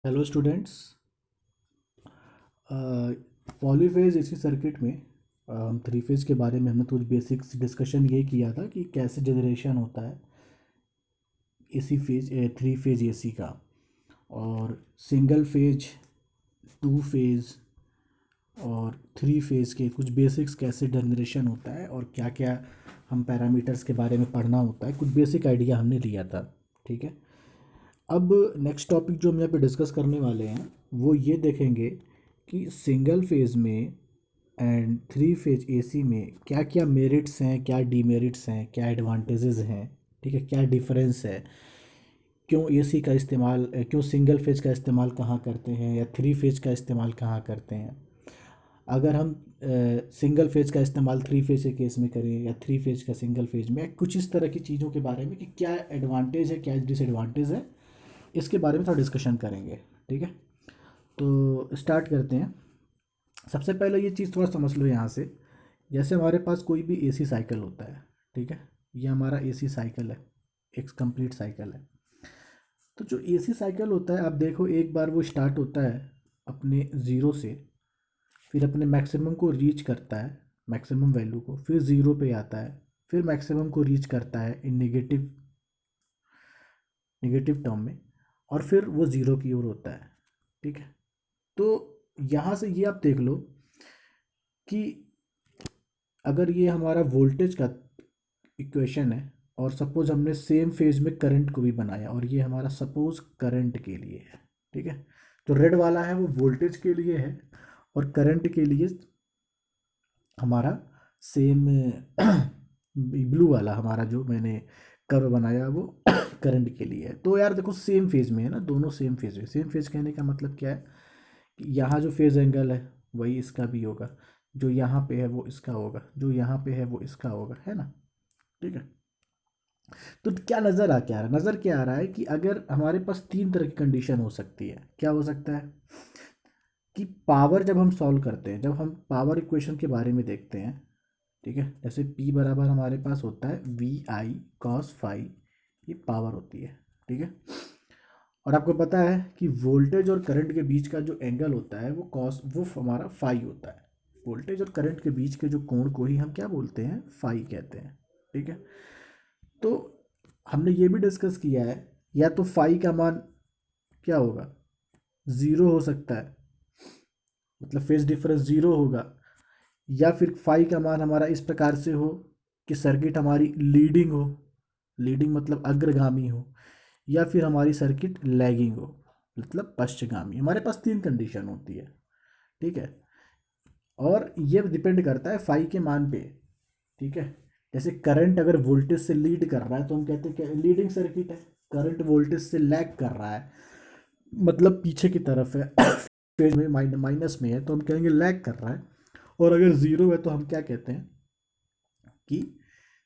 Hello students. Polyphase AC circuit में हम three phase के बारे में हमने कुछ बेसिक्स डिस्कशन ये किया था कि कैसे जनरेशन होता है AC phase three phase AC का, और सिंगल फेज, टू फेज और थ्री फेज के कुछ बेसिक्स कैसे जनरेशन होता है और क्या क्या हम पैरामीटर्स के बारे में पढ़ना होता है, कुछ बेसिक आइडिया हमने लिया था। ठीक है। अब नेक्स्ट टॉपिक जो हम यहाँ पे डिस्कस करने वाले हैं वो ये देखेंगे कि सिंगल फेज में एंड थ्री फेज एसी में क्या क्या मेरिट्स हैं, क्या डीमेरिट्स हैं, क्या एडवांटेजेस हैं। ठीक है, क्या डिफरेंस है, क्यों एसी का इस्तेमाल, क्यों सिंगल फेज का इस्तेमाल कहाँ करते हैं या थ्री फेज का इस्तेमाल कहाँ करते हैं। अगर हम सिंगल फेज का इस्तेमाल थ्री फेज के केस में करें या थ्री फेज का सिंगल फेज में, कुछ इस तरह की चीज़ों के बारे में कि क्या एडवांटेज है क्या डिसएडवांटेज है, इसके बारे में थोड़ा डिस्कशन करेंगे। ठीक है, तो स्टार्ट करते हैं। सबसे पहले ये चीज़ थोड़ा समझ लो यहाँ से। जैसे हमारे पास कोई भी एसी साइकिल होता है, ठीक है, ये हमारा एसी साइकिल है, एक कंप्लीट साइकिल है। तो जो एसी साइकिल होता है, आप देखो एक बार वो स्टार्ट होता है अपने ज़ीरो से, फिर अपने मैक्सिमम को रीच करता है, मैक्सिमम वैल्यू को, फिर ज़ीरो पे आता है, फिर मैक्सिमम को रीच करता है इन नेगेटिव नेगेटिव टर्म में, और फिर वो ज़ीरो की ओर होता है। ठीक है। तो यहाँ से ये आप देख लो कि अगर ये हमारा वोल्टेज का इक्वेशन है और सपोज हमने सेम फेज में करंट को भी बनाया, और ये हमारा सपोज करंट के लिए है। ठीक है, जो रेड वाला है वो वोल्टेज के लिए है और करंट के लिए हमारा सेम ब्लू वाला हमारा जो मैंने कर्व बनाया वो करंट के लिए है। तो यार देखो सेम फेज में है ना, दोनों सेम फेज में। सेम फेज कहने का मतलब क्या है कि यहाँ जो फेज एंगल है वही इसका भी होगा, जो यहाँ पे है वो इसका होगा, जो यहाँ पे है वो इसका होगा, है ना। ठीक है। तो क्या आ रहा है, नज़र क्या आ रहा है कि अगर हमारे पास तीन तरह की कंडीशन हो सकती है। क्या हो सकता है कि पावर जब हम सॉल्व करते हैं, जब हम पावर इक्वेशन के बारे में देखते हैं, ठीक है, जैसे P बराबर हमारे पास होता है वी आई कॉस फाई, ये पावर होती है। ठीक है। और आपको पता है कि वोल्टेज और करंट के बीच का जो एंगल होता है वो कॉस, वो हमारा फाई होता है। वोल्टेज और करंट के बीच के जो कोण को ही हम क्या बोलते हैं, फाई कहते हैं। ठीक है। तो हमने ये भी डिस्कस किया है, या तो फाई का मान क्या होगा, ज़ीरो हो सकता है, मतलब फेज डिफरेंस ज़ीरो होगा, या फिर फाई का मान हमारा इस प्रकार से हो कि सर्किट हमारी लीडिंग हो, लीडिंग मतलब अग्रगामी हो, या फिर हमारी सर्किट लैगिंग हो, मतलब पश्चगामी। हमारे पास तीन कंडीशन होती है। ठीक है। और ये डिपेंड करता है फाई के मान पे। ठीक है। जैसे करंट अगर वोल्टेज से लीड कर रहा है तो हम कहते हैं कि लीडिंग सर्किट है। करंट वोल्टेज से लैग कर रहा है, मतलब पीछे की तरफ है, फेज में माइनस में है, तो हम कहेंगे लैग कर रहा है। और अगर ज़ीरो है तो हम क्या कहते हैं कि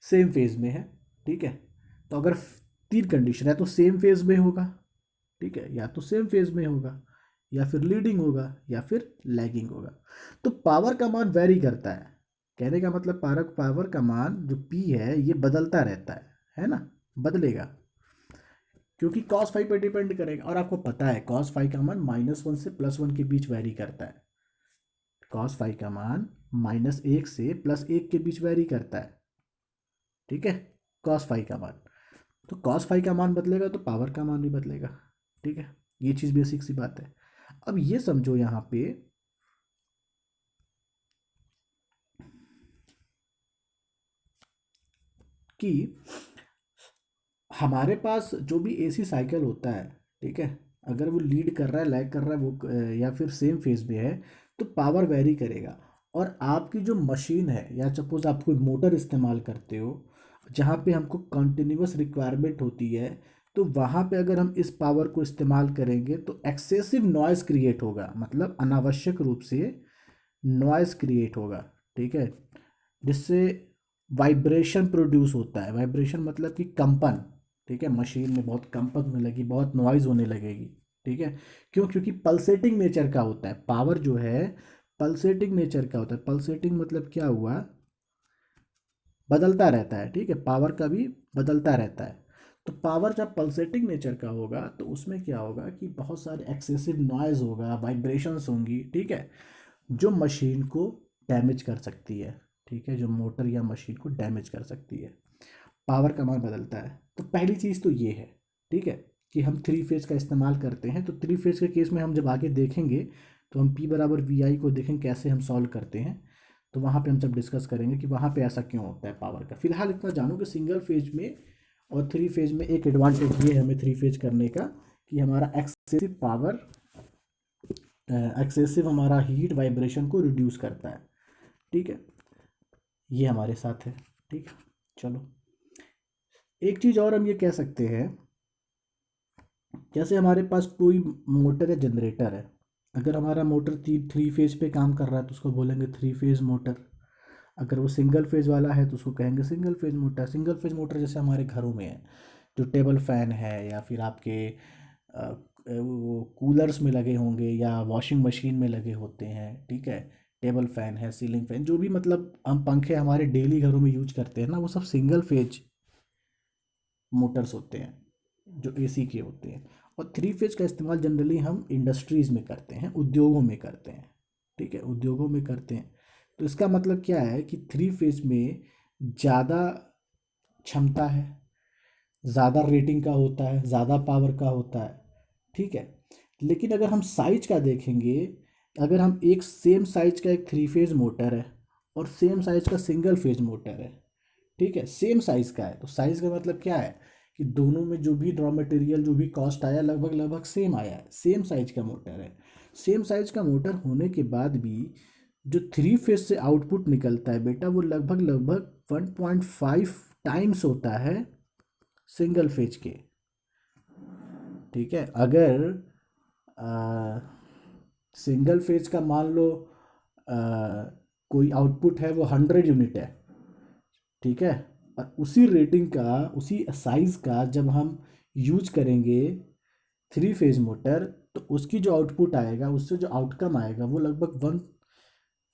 सेम फेज में है। ठीक है। तो अगर तीन कंडीशन है तो सेम फेज में होगा, ठीक है, या तो सेम फेज में होगा, या फिर लीडिंग होगा, या फिर लैगिंग होगा। तो पावर का मान वेरी करता है। कहने का मतलब पावर पावर का मान जो पी है ये बदलता रहता है ना, बदलेगा, क्योंकि कॉस फाई पर डिपेंड करेगा। और आपको पता है कॉस फाई का मान -1 से +1 के बीच वेरी करता है। कॉस फाई का मान -1 से +1 के बीच वेरी करता है। ठीक है, कॉस फाई का मान। तो कॉस फाई का मान बदलेगा तो पावर का मान भी बदलेगा। ठीक है, ये चीज़ बेसिक सी बात है। अब ये समझो यहाँ पे कि हमारे पास जो भी एसी साइकिल होता है, ठीक है, अगर वो लीड कर रहा है, लैग कर रहा है, वो या फिर सेम फेज में है, तो पावर वेरी करेगा। और आपकी जो मशीन है, या सपोज आप कोई मोटर इस्तेमाल करते हो जहाँ पे हमको कंटिन्यूअस रिक्वायरमेंट होती है, तो वहाँ पे अगर हम इस पावर को इस्तेमाल करेंगे तो एक्सेसिव नॉइज़ क्रिएट होगा, मतलब अनावश्यक रूप से नॉइज़ क्रिएट होगा। ठीक है, जिससे वाइब्रेशन प्रोड्यूस होता है। वाइब्रेशन मतलब कि कंपन। ठीक है, मशीन में बहुत कंपन होने लगी, बहुत नॉइज़ होने लगेगी। ठीक है, क्यों, क्योंकि पल्सेटिंग नेचर का होता है पावर जो है, पल्सेटिंग नेचर का होता है। पल्सेटिंग मतलब क्या हुआ, बदलता रहता है। ठीक है, पावर का भी बदलता रहता है। तो पावर जब पल्सेटिंग नेचर का होगा तो उसमें क्या होगा कि बहुत सारे एक्सेसिव नॉइज़ होगा, वाइब्रेशंस होंगी, ठीक है, जो मशीन को डैमेज कर सकती है, ठीक है, जो मोटर या मशीन को डैमेज कर सकती है। पावर का मान बदलता है। तो पहली चीज़ तो ये है, ठीक है, कि हम थ्री फेज का इस्तेमाल करते हैं। तो थ्री फेज के केस में हम जब आगे देखेंगे तो हम P बराबर वी आई को देखेंगे कैसे हम सॉल्व करते हैं। तो वहाँ पे हम सब डिस्कस करेंगे कि वहाँ पे ऐसा क्यों होता है पावर का। फिलहाल इतना जानो कि सिंगल फेज में और थ्री फेज में एक एडवांटेज ये है हमें थ्री फेज करने का कि हमारा एक्सेसिव पावर, एक्सेसिव हमारा हीट वाइब्रेशन को रिड्यूस करता है, ठीक है, ये हमारे साथ है, ठीक है। चलो एक चीज़ और हम ये कह सकते हैं, जैसे हमारे पास कोई मोटर या जनरेटर है, अगर हमारा मोटर थ्री फेज पे काम कर रहा है तो उसको बोलेंगे थ्री फेज मोटर। अगर वो सिंगल फेज वाला है तो उसको कहेंगे single phase motor. Single phase motor जैसे हमारे घरों में है, जो टेबल फैन है या फिर आपके वो कूलर्स में लगे होंगे या वॉशिंग मशीन में लगे होते हैं, ठीक है, टेबल फैन है, सीलिंग फैन, जो भी मतलब हम पंखे हमारे डेली घरों में यूज करते हैं ना, वो सब सिंगल फेज मोटर्स होते हैं जो एसी के होते हैं। और थ्री फेज का इस्तेमाल जनरली हम इंडस्ट्रीज़ में करते हैं, उद्योगों में करते हैं, ठीक है, उद्योगों में करते हैं। तो इसका मतलब क्या है कि थ्री फेज में ज़्यादा क्षमता है, ज़्यादा रेटिंग का होता है, ज़्यादा पावर का होता है, ठीक है। लेकिन अगर हम साइज का देखेंगे, अगर हम एक सेम साइज का एक थ्री फेज मोटर है और सेम साइज का सिंगल फेज मोटर है, ठीक है, सेम साइज का है, तो साइज का मतलब क्या है कि दोनों में जो भी रॉ मटेरियल जो भी कॉस्ट आया लगभग लगभग सेम आया है, सेम साइज का मोटर है। सेम साइज का मोटर होने के बाद भी जो थ्री फेज से आउटपुट निकलता है बेटा वो लगभग लगभग 1.5 टाइम्स होता है सिंगल फेज के, ठीक है। अगर सिंगल फेज का मान लो आ, कोई आउटपुट है वो 100 यूनिट है, ठीक है, और उसी रेटिंग का उसी साइज का जब हम यूज करेंगे थ्री फेज मोटर तो उसकी जो आउटपुट आएगा, उससे जो आउटकम आएगा वो लगभग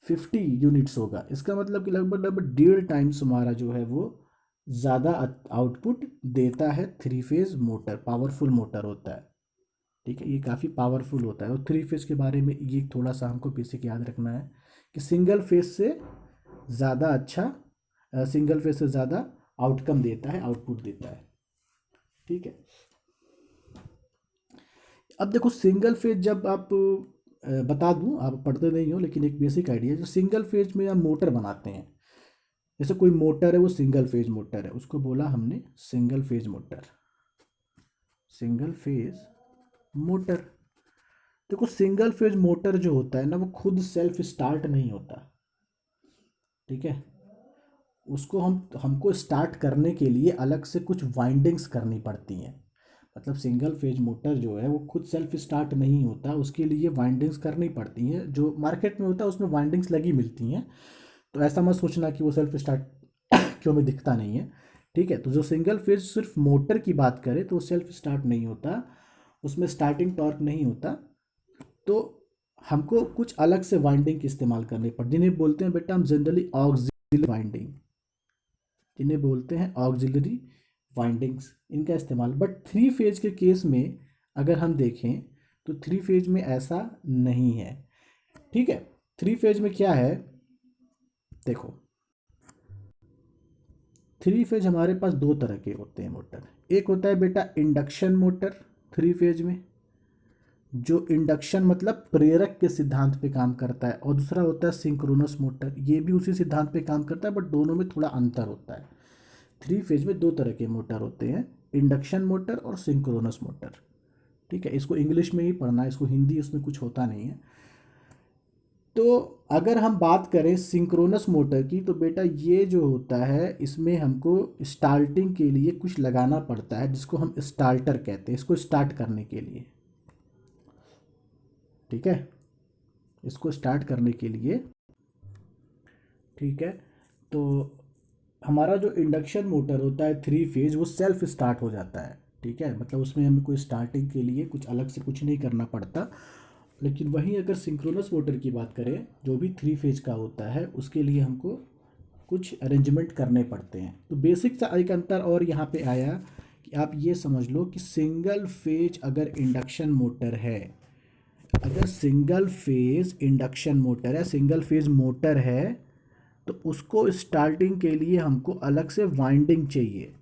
150 यूनिट्स होगा। इसका मतलब कि लगभग लगभग 1.5 टाइम्स हमारा जो है वो ज़्यादा आउटपुट देता है three phase motor, powerful motor होता है, ठीक है, ये काफ़ी पावरफुल होता है। और थ्री फेज के बारे में ये थोड़ा सा हमको बेसिक याद रखना है कि सिंगल फेज से ज़्यादा अच्छा, सिंगल फेज से ज़्यादा आउटकम देता है, आउटपुट देता है, ठीक है। अब देखो सिंगल फेज जब आप बता दूं, आप पढ़ते नहीं हो लेकिन एक बेसिक आइडिया, जो सिंगल फेज में हम मोटर बनाते हैं, जैसे कोई मोटर है वो सिंगल फेज मोटर है, उसको बोला हमने single phase motor, single phase motor. देखो सिंगल फेज मोटर जो होता है ना वो खुद सेल्फ स्टार्ट नहीं होता, ठीक है, उसको हमको स्टार्ट करने के लिए अलग से कुछ वाइंडिंग्स करनी पड़ती हैं। मतलब सिंगल फेज मोटर जो है वो खुद सेल्फ स्टार्ट नहीं होता, उसके लिए वाइंडिंग्स करनी पड़ती हैं, जो मार्केट में होता है उसमें वाइंडिंग्स लगी मिलती हैं। तो ऐसा मत सोचना कि वो सेल्फ स्टार्ट क्यों में दिखता नहीं है, ठीक है। तो जो सिंगल फेज सिर्फ मोटर की बात करें तो वो सेल्फ स्टार्ट नहीं होता, उसमें स्टार्टिंग टॉर्क नहीं होता। तो हमको कुछ अलग से वाइंडिंग की इस्तेमाल करनी पड़ती, जिन्हें बोलते हैं बेटा हम जनरली ऑक्सिलरी वाइंडिंग, जिन्हें बोलते हैं ऑक्सिलरी वाइंडिंग्स, इनका इस्तेमाल। बट थ्री फेज के केस में अगर हम देखें तो थ्री फेज में ऐसा नहीं है, ठीक है। थ्री फेज में क्या है, देखो थ्री फेज हमारे पास दो तरह के होते हैं मोटर। एक होता है बेटा इंडक्शन मोटर थ्री फेज में, जो इंडक्शन मतलब प्रेरक के सिद्धांत पे काम करता है, और दूसरा होता है सिंक्रोनस मोटर, ये भी उसी सिद्धांत पे काम करता है बट दोनों में थोड़ा अंतर होता है। थ्री फेज में दो तरह के मोटर होते हैं, इंडक्शन मोटर और सिंक्रोनस मोटर, ठीक है। इसको इंग्लिश में ही पढ़ना है, इसको हिंदी उसमें कुछ होता नहीं है। तो अगर हम बात करें सिंक्रोनस मोटर की तो बेटा ये जो होता है इसमें हमको स्टार्टिंग के लिए कुछ लगाना पड़ता है जिसको हम स्टार्टर कहते हैं, इसको स्टार्ट करने के लिए, ठीक है, इसको स्टार्ट करने के लिए, ठीक है। तो हमारा जो इंडक्शन मोटर होता है थ्री फेज वो सेल्फ स्टार्ट हो जाता है, ठीक है, मतलब उसमें हमें कोई स्टार्टिंग के लिए कुछ अलग से कुछ नहीं करना पड़ता। लेकिन वहीं अगर सिंक्रोनस मोटर की बात करें जो भी थ्री फेज का होता है उसके लिए हमको कुछ अरेंजमेंट करने पड़ते हैं। तो बेसिक सा एक अंतर और यहाँ पे आया कि आप ये समझ लो कि सिंगल फेज अगर इंडक्शन मोटर है, अगर सिंगल फेज इंडक्शन मोटर है, सिंगल फेज मोटर है, तो उसको स्टार्टिंग के लिए हमको अलग से वाइंडिंग चाहिए,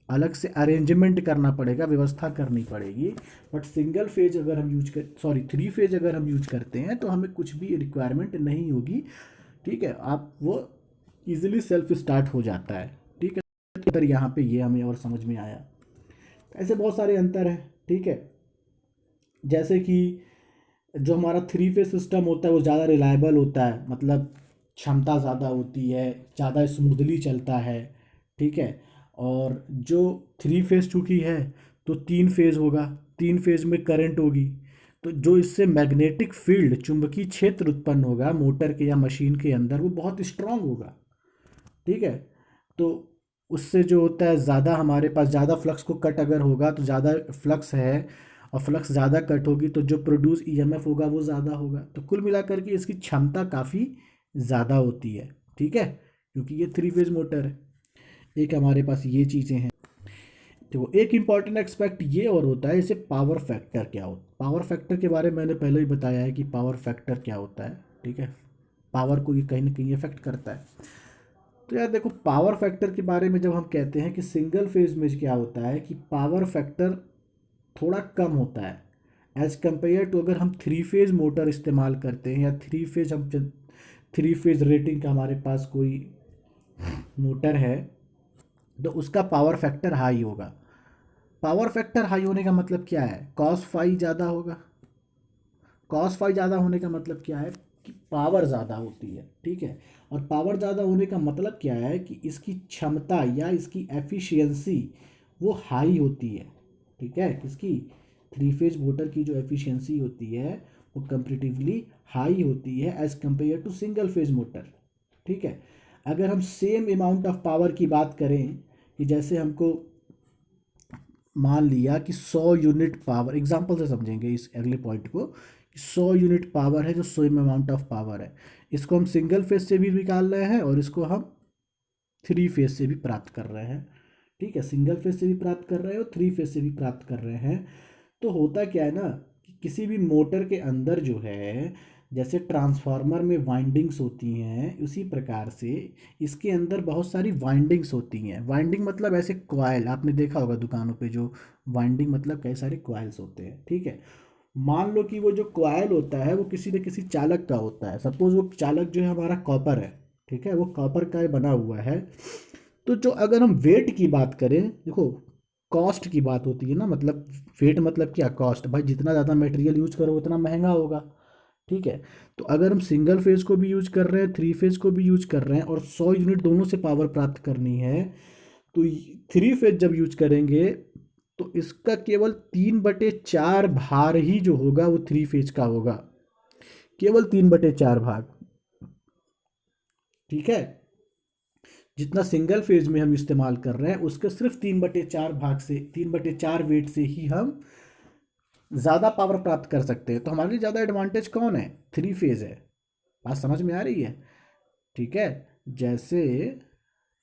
अलग से अरेंजमेंट करना पड़ेगा, व्यवस्था करनी पड़ेगी। बट सिंगल फेज अगर हम यूज कर सॉरी थ्री फेज अगर हम यूज करते हैं तो हमें कुछ भी रिक्वायरमेंट नहीं होगी। ठीक है, आप वो इजीली सेल्फ स्टार्ट हो जाता है। ठीक है, इधर यहाँ पे ये हमें और समझ में आया। ऐसे बहुत सारे अंतर हैं। ठीक है, जैसे कि जो हमारा थ्री फेज सिस्टम होता है वो ज़्यादा रिलायबल होता है, मतलब क्षमता ज़्यादा होती है, ज़्यादा स्मूथली चलता है। ठीक है, और जो थ्री फेज चूँकि है तो तीन फेज होगा, तीन फेज में करंट होगी, तो जो इससे मैग्नेटिक फील्ड, चुंबकीय क्षेत्र उत्पन्न होगा मोटर के या मशीन के अंदर, वो बहुत स्ट्रांग होगा। ठीक है, तो उससे जो होता है ज़्यादा हमारे पास ज़्यादा फ्लक्स को कट अगर होगा तो ज़्यादा फ्लक्स है, और फ्लक्स ज़्यादा कट होगी तो जो प्रोड्यूस ईएमएफ होगा वो ज़्यादा होगा। तो कुल मिलाकर के इसकी क्षमता काफ़ी ज़्यादा होती है। ठीक है, क्योंकि ये थ्री फेज मोटर है। एक हमारे पास ये चीज़ें हैं। तो एक इम्पॉर्टेंट एक्सपेक्ट ये और होता है, इसे पावर फैक्टर क्या होता है। पावर फैक्टर के बारे में मैंने पहले ही बताया है कि पावर फैक्टर क्या होता है। ठीक है, पावर को ये कहीं ना कहीं इफेक्ट करता है। तो यार देखो, पावर फैक्टर के बारे में जब हम कहते हैं कि सिंगल फेज में क्या होता है कि पावर फैक्टर थोड़ा कम होता है एज कंपेयर टू अगर हम थ्री फेज मोटर इस्तेमाल करते हैं, या थ्री फेज हम थ्री फेज रेटिंग का हमारे पास कोई मोटर है, तो उसका पावर फैक्टर हाई होगा। पावर फैक्टर हाई होने का मतलब क्या है, कॉस फाई ज़्यादा होगा। कॉस फाई ज़्यादा होने का मतलब क्या है कि पावर ज़्यादा होती है। ठीक है, और पावर ज़्यादा होने का मतलब क्या है कि इसकी क्षमता या इसकी एफिशिएंसी वो हाई होती है। ठीक है, इसकी थ्री फेज मोटर की जो एफिशिएंसी होती है वो कंपेरेटिवली हाई होती है as compare to single phase motor. ठीक है, अगर हम सेम अमाउंट ऑफ पावर की बात करें, कि जैसे हमको मान लिया कि 100 यूनिट पावर, एग्जांपल से समझेंगे इस अगले पॉइंट को, कि 100 यूनिट पावर है जो सेम अमाउंट ऑफ पावर है, इसको हम सिंगल फेज से भी निकाल रहे हैं और इसको हम थ्री फेज से भी प्राप्त कर रहे हैं। ठीक है, सिंगल फेज से भी प्राप्त कर रहे हैं और थ्री फेज से भी प्राप्त कर रहे हैं। तो होता क्या है ना कि किसी भी मोटर के अंदर जो है, जैसे ट्रांसफार्मर में वाइंडिंग्स होती हैं, उसी प्रकार से इसके अंदर बहुत सारी वाइंडिंग्स होती हैं। वाइंडिंग मतलब ऐसे कॉइल, आपने देखा होगा दुकानों पे जो वाइंडिंग मतलब कई सारे कॉइल्स होते हैं। ठीक है, मान लो कि वो जो कॉइल होता है वो किसी न किसी चालक का होता है, सपोज वो चालक जो है हमारा कॉपर है। ठीक है, वो कॉपर का बना हुआ है। तो जो अगर हम वेट की बात करें, देखो कॉस्ट की बात होती है ना, मतलब वेट मतलब क्या, कॉस्ट। भाई जितना ज़्यादा मटेरियल यूज करो उतना महंगा होगा। ठीक है, तो अगर हम सिंगल फेज को भी यूज कर रहे हैं, थ्री फेज को भी यूज कर रहे हैं, और 100 यूनिट दोनों से पावर प्राप्त करनी है, तो थ्री फेज जब यूज करेंगे तो इसका केवल 3/4 भार ही जो होगा वो थ्री फेज का होगा, केवल 3/4 भाग। ठीक है, जितना सिंगल फेज में हम इस्तेमाल कर रहे हैं उसके सिर्फ 3/4 भाग से, 3/4 वेट से ही हम ज़्यादा पावर प्राप्त कर सकते हैं। तो हमारे लिए ज़्यादा एडवांटेज कौन है, थ्री फेज है। बात समझ में आ रही है। ठीक है, जैसे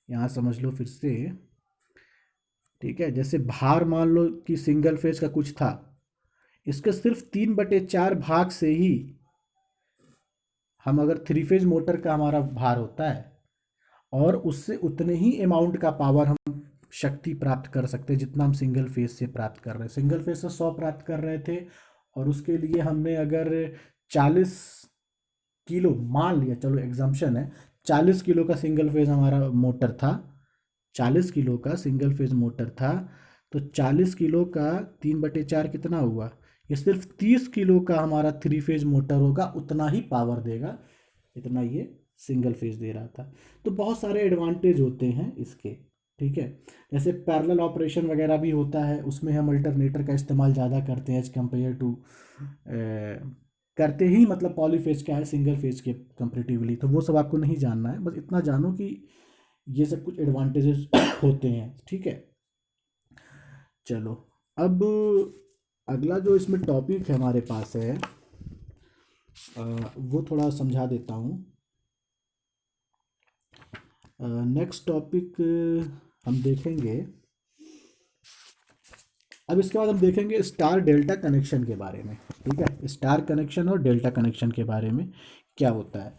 यहाँ समझ लो फिर से। ठीक है, जैसे भार मान लो कि सिंगल फेज का कुछ था, इसके सिर्फ 3/4 भाग से ही हम, अगर थ्री फेज मोटर का हमारा भार होता है, और उससे उतने ही अमाउंट का पावर हम शक्ति प्राप्त कर सकते हैं जितना हम सिंगल फेज से प्राप्त कर रहे हैं। सिंगल फेज से 100 प्राप्त कर रहे थे, और उसके लिए हमने अगर 40 किलो मान लिया, चलो एग्जाम्पशन है, 40 किलो का सिंगल फेज हमारा मोटर था, 40 किलो का सिंगल फेज मोटर था, तो 40 किलो का 3/4 कितना हुआ, ये सिर्फ 30 किलो का हमारा थ्री फेज मोटर होगा, उतना ही पावर देगा इतना ये सिंगल फेज दे रहा था। तो बहुत सारे एडवांटेज होते हैं इसके। ठीक है, जैसे पैरेलल ऑपरेशन वगैरह भी होता है, उसमें हम अल्टरनेटर का इस्तेमाल ज़्यादा करते हैं एज कम्पेयर टू, करते ही मतलब पॉलीफेज का है सिंगल फेज के कंपेरेटिवली। तो वो सब आपको नहीं जानना है, बस इतना जानो कि ये सब कुछ एडवांटेजेस होते हैं। ठीक है, चलो अब अगला जो इसमें टॉपिक है हमारे पास है, वो थोड़ा समझा देता हूँ। नेक्स्ट टॉपिक हम देखेंगे अब इसके बाद हम देखेंगे स्टार डेल्टा कनेक्शन के बारे में। ठीक है, स्टार कनेक्शन और डेल्टा कनेक्शन के बारे में क्या होता है।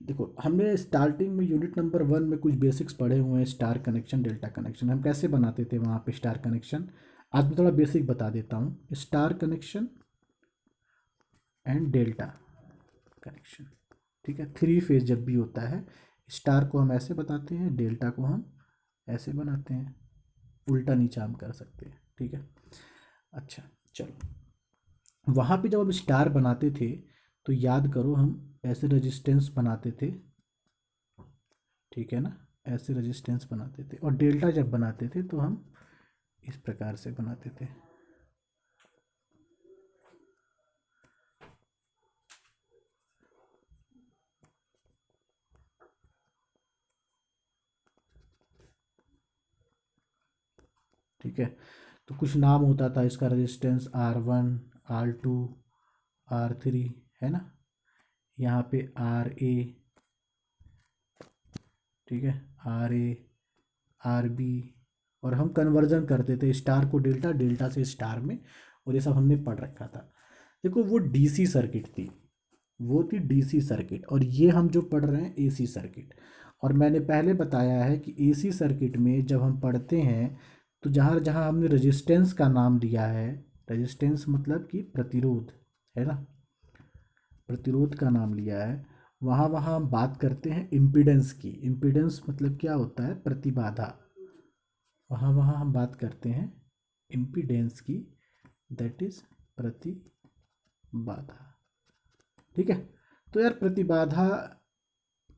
देखो, हमने स्टार्टिंग में यूनिट नंबर 1 में कुछ बेसिक्स पढ़े हुए हैं, स्टार कनेक्शन डेल्टा कनेक्शन हम कैसे बनाते थे वहाँ पे स्टार कनेक्शन। आज मैं थोड़ा बेसिक बता देता हूँ। Star connection and delta connection, ठीक है, 3 फेज जब भी होता है, स्टार को हम ऐसे बताते हैं, डेल्टा को हम ऐसे बनाते हैं, उल्टा नीचा हम कर सकते हैं। ठीक है, अच्छा चलो, वहाँ पे जब हम स्टार बनाते थे तो याद करो हम ऐसे रेजिस्टेंस बनाते थे, ठीक है ना, ऐसे रेजिस्टेंस बनाते थे। और डेल्टा जब बनाते थे तो हम इस प्रकार से बनाते थे। ठीक है, तो कुछ नाम होता था इसका, रेजिस्टेंस R1, R2, R3, है ना, यहाँ पे RA, ठीक है, RA, RB, और हम कन्वर्जन करते थे स्टार को डेल्टा, डेल्टा से स्टार में, और ये सब हमने पढ़ रखा था। देखो, वो डीसी सर्किट थी, वो थी डीसी सर्किट, और ये हम जो पढ़ रहे हैं एसी सर्किट। और मैंने पहले बताया है कि एसी सर्किट में जब हम पढ़ते हैं तो जहाँ जहाँ हमने रेजिस्टेंस का नाम लिया है, रेजिस्टेंस मतलब कि प्रतिरोध, है ना, प्रतिरोध का नाम लिया है, वहाँ वहाँ हम बात करते हैं इम्पीडेंस की। इम्पीडेंस मतलब क्या होता है, प्रतिबाधा। वहाँ वहाँ हम बात करते हैं इम्पीडेंस की, दैट इज प्रतिबाधा। ठीक है, तो यार प्रतिबाधा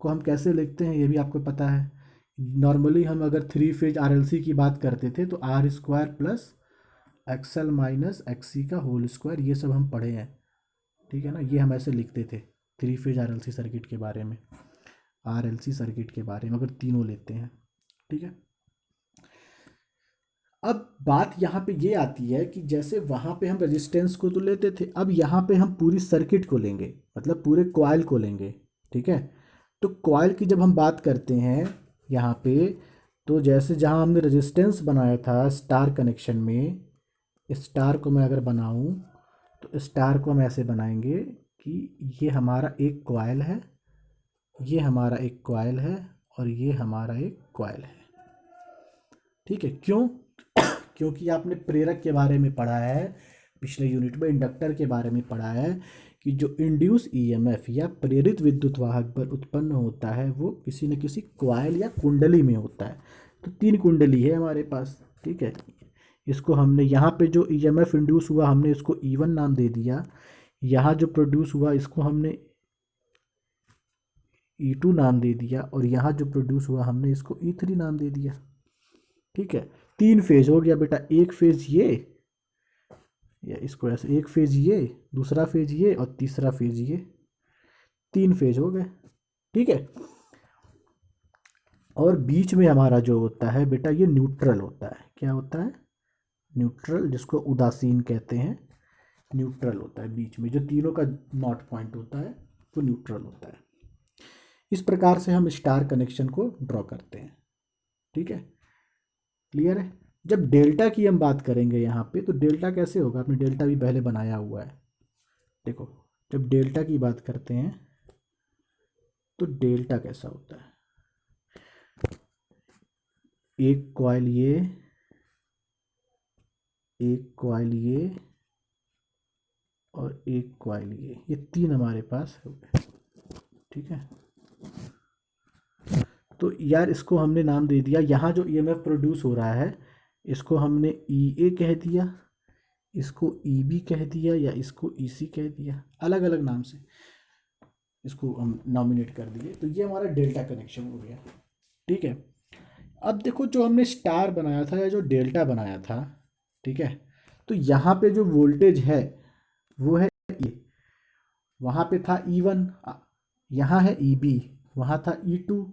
को हम कैसे लिखते हैं ये भी आपको पता है। नॉर्मली हम अगर 3 फेज आरएलसी की बात करते थे तो R square plus XL minus XC का होल स्क्वायर, ये सब हम पढ़े हैं। ठीक है ना, ये हम ऐसे लिखते थे 3 फेज आरएलसी सर्किट के बारे में, आरएलसी सर्किट के बारे में अगर तीनों लेते हैं। ठीक है, अब बात यहाँ पे ये आती है कि जैसे वहाँ पे हम रेजिस्टेंस को तो लेते थे, अब यहाँ पे हम पूरी सर्किट को लेंगे, मतलब पूरे कॉइल को लेंगे। ठीक है, तो कॉइल की जब हम बात करते हैं यहाँ पे, तो जैसे जहाँ हमने रेजिस्टेंस बनाया था स्टार कनेक्शन में, स्टार को मैं अगर बनाऊँ तो स्टार को हम ऐसे बनाएंगे कि ये हमारा एक कॉइल है, ये हमारा एक कॉइल है, और ये हमारा एक कॉइल है। ठीक है, क्यों? क्योंकि आपने प्रेरक के बारे में पढ़ा है, पिछले यूनिट में इंडक्टर के बारे में पढ़ा है कि जो इंड्यूस ईएमएफ या प्रेरित विद्युत वाहक बल उत्पन्न होता है वो किसी न किसी कॉइल या कुंडली में होता है। तो 3 कुंडली है हमारे पास। ठीक है, इसको हमने यहाँ पे जो ईएमएफ इंड्यूस हुआ हमने इसको E1 नाम दे दिया, यहाँ जो प्रोड्यूस हुआ इसको हमने E2 नाम दे दिया, और यहाँ जो प्रोड्यूस हुआ हमने इसको E3 नाम दे दिया। ठीक है, 3 फेज हो गया बेटा, एक फेज ये, या इसको ऐसे, एक फेज ये, दूसरा फेज ये, और तीसरा फेज ये, 3 फेज हो गए। ठीक है, और बीच में हमारा जो होता है बेटा ये न्यूट्रल होता है। क्या होता है? न्यूट्रल, जिसको उदासीन कहते हैं। न्यूट्रल होता है बीच में, जो तीनों का नॉट पॉइंट होता है वो न्यूट्रल होता है। इस प्रकार से हम स्टार कनेक्शन को ड्रॉ करते हैं। ठीक है, क्लियर है? जब डेल्टा की हम बात करेंगे यहाँ पे, तो डेल्टा कैसे होगा, आपने डेल्टा भी पहले बनाया हुआ है। देखो, जब डेल्टा की बात करते हैं तो डेल्टा कैसा होता है, एक कॉइल ये, एक कॉइल ये, और एक कॉइल ये 3 हमारे पास हो गए। ठीक है, तो यार इसको हमने नाम दे दिया, यहाँ जो ईएमएफ प्रोड्यूस हो रहा है इसको हमने ई ए कह दिया, इसको ई बी कह दिया, या इसको ई सी कह दिया, अलग अलग नाम से इसको हम नॉमिनेट कर दिए। तो ये हमारा डेल्टा कनेक्शन हो गया। ठीक है, अब देखो जो हमने स्टार बनाया था या जो डेल्टा बनाया था, ठीक है, तो यहाँ पे जो वोल्टेज है वो है ये, वहाँ पे था E1, यहाँ है EB, वहाँ था E2,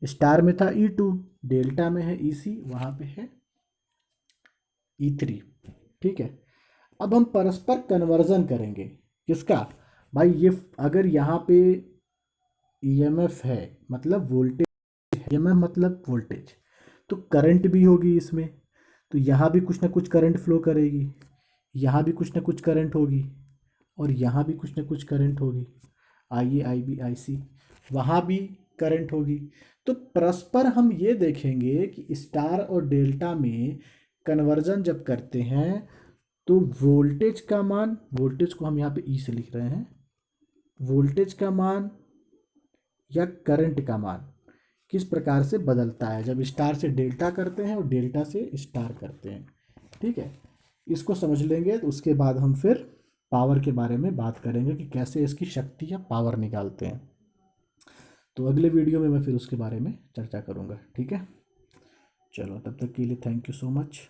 स्टार में था E2, डेल्टा में है EC, वहाँ पे है E3। ठीक है, अब हम परस्पर कन्वर्जन करेंगे, किसका भाई, ये अगर यहाँ पे ईएमएफ है मतलब वोल्टेज, ईएमएफ मतलब वोल्टेज, तो करंट भी होगी इसमें। तो यहाँ भी कुछ ना कुछ करंट फ्लो करेगी, यहाँ भी कुछ ना कुछ करंट होगी, और यहाँ भी कुछ ना कुछ करंट होगी, आई ए आई बी आई सी, वहाँ भी करंट होगी। तो परस्पर हम ये देखेंगे कि स्टार और डेल्टा में कन्वर्जन जब करते हैं तो वोल्टेज का मान, वोल्टेज को हम यहाँ पे ई से लिख रहे हैं, वोल्टेज का मान या करंट का मान किस प्रकार से बदलता है जब स्टार से डेल्टा करते हैं और डेल्टा से स्टार करते हैं। ठीक है, इसको समझ लेंगे तो उसके बाद हम फिर पावर के बारे में बात करेंगे कि कैसे इसकी शक्ति या पावर निकालते हैं। तो अगले वीडियो में मैं फिर उसके बारे में चर्चा करूँगा। ठीक है, चलो तब तक के लिए थैंक यू सो मच।